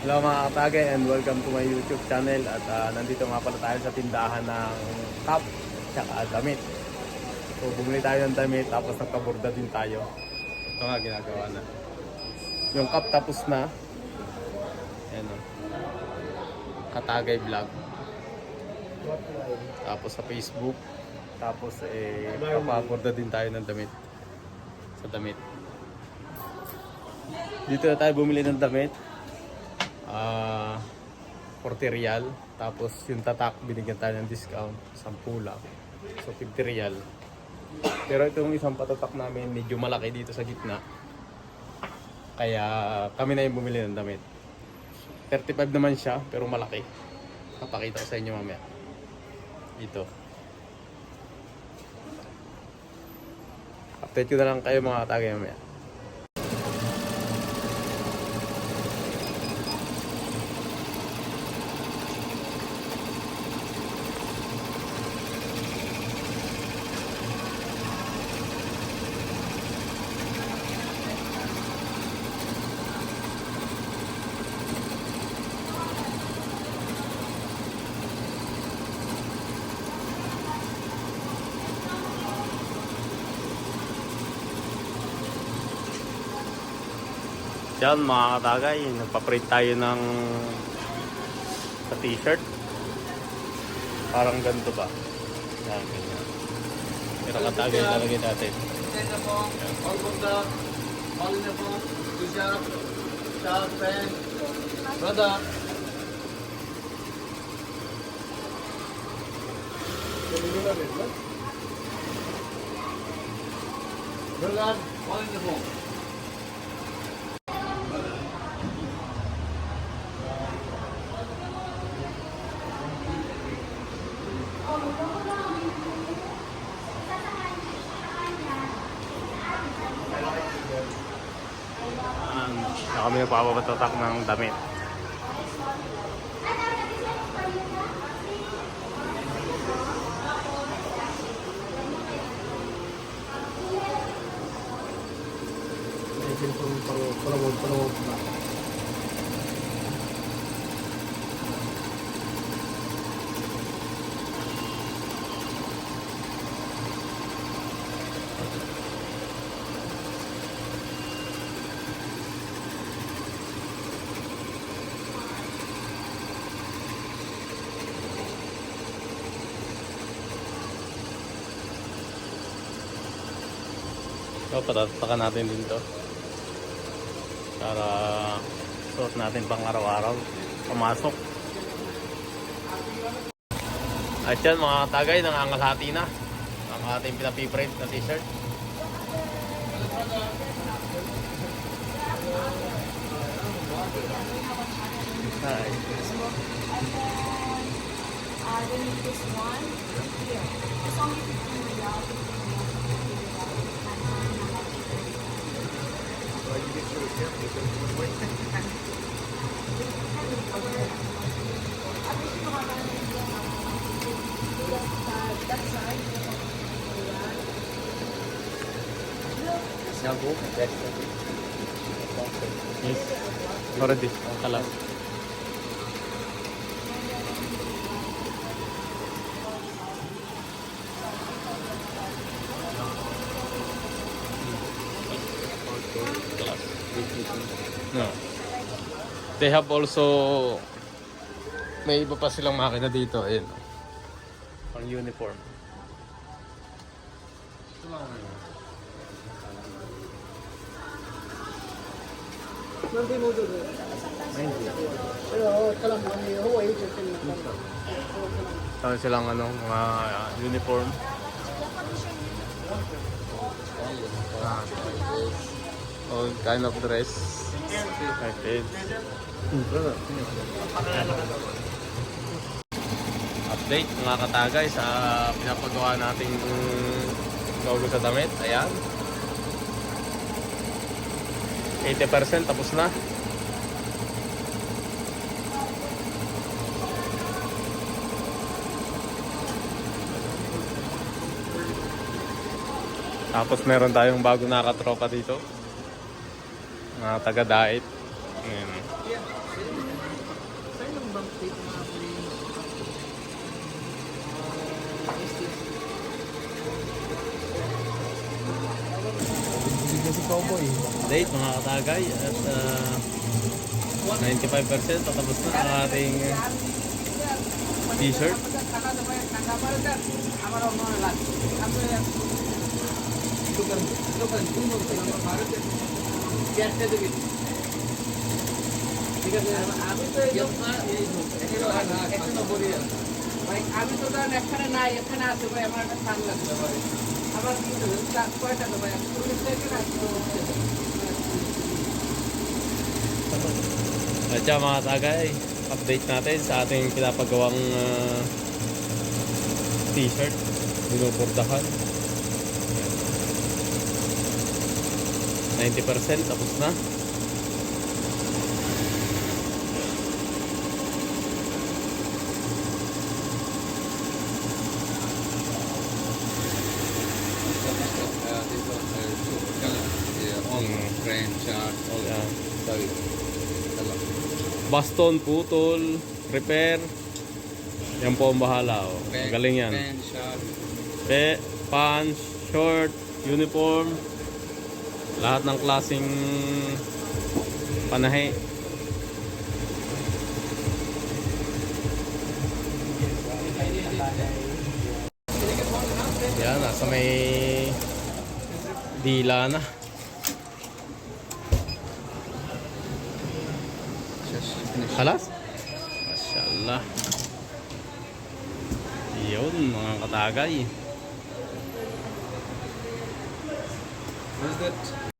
Hello mga katagay and welcome to my YouTube channel at nandito nga pala tayo sa tindahan ng cup at damit. So bumili tayo ng damit tapos nagkaborda din tayo. Ito nga ginagawa na. Yung cup tapos na. Ayan o. Katagay vlog. Tapos sa Facebook. Tapos papaborda din tayo ng damit. Sa damit. Dito na tayo bumili ng damit. 40 real. Tapos yung tatak binigyan tayo ng discount 10 lang. So 50 real. Pero itong isang patatak namin medyo malaki dito sa gitna. Kaya kami na yung bumili ng damit. 35 naman siya pero malaki. Papakita ko sa inyo mamaya. Dito. Update ko na lang kayo mga katagay mamaya. Yan mga katagay, nagpa-print tayo ng sa t-shirt. Parang ganito ba? Yan, ganyan. Pero katagay lalagay natin. Brother. Brother, all in the phone. Na kami nagpapatatak ng damit. So patatakan natin din to para suot natin pang araw-araw pumasok. At yan mga katagay, nangangalhati na ang ating pinapiprint na t-shirt. Hi. Then this one here. It's only 15 real. Yes. Already. Kalas. No. They have also may iba pa silang makina dito, ayun. Pang uniform. Tawag silang mga uniform. All kind of dress. Like this. Update mga katagay sa pinapagawa nating logo sa damit. Ayan. 80% tapos na. Tapos meron tayong bago nakatropa dito. Mga taga-dait. Ayan. cowboy. Date mga katagay at 95% tatapos na ang ating t-shirt. ঠিক আছে আমি তো এই ভাই আমি তো ধরেন এখানে নাই এখানে আছে ভাই আমার একটা সান লাগবে ভাই আবার কয়টা তো ভাই পুলিশ থেকে না At siya mga tagay, update natin sa ating pinapagawang t-shirt. Binupordahan. 90% tapos na. all French shot all Yan. sorry Baston, putol, repair. Yan po ang bahala. Oh. Magaling yan. French shot Pants, short, uniform. Lahat ng klaseng panahe. Yan, nasa may dila na. just finish Halas? Masyaallah. Yun, mga katagay. what is that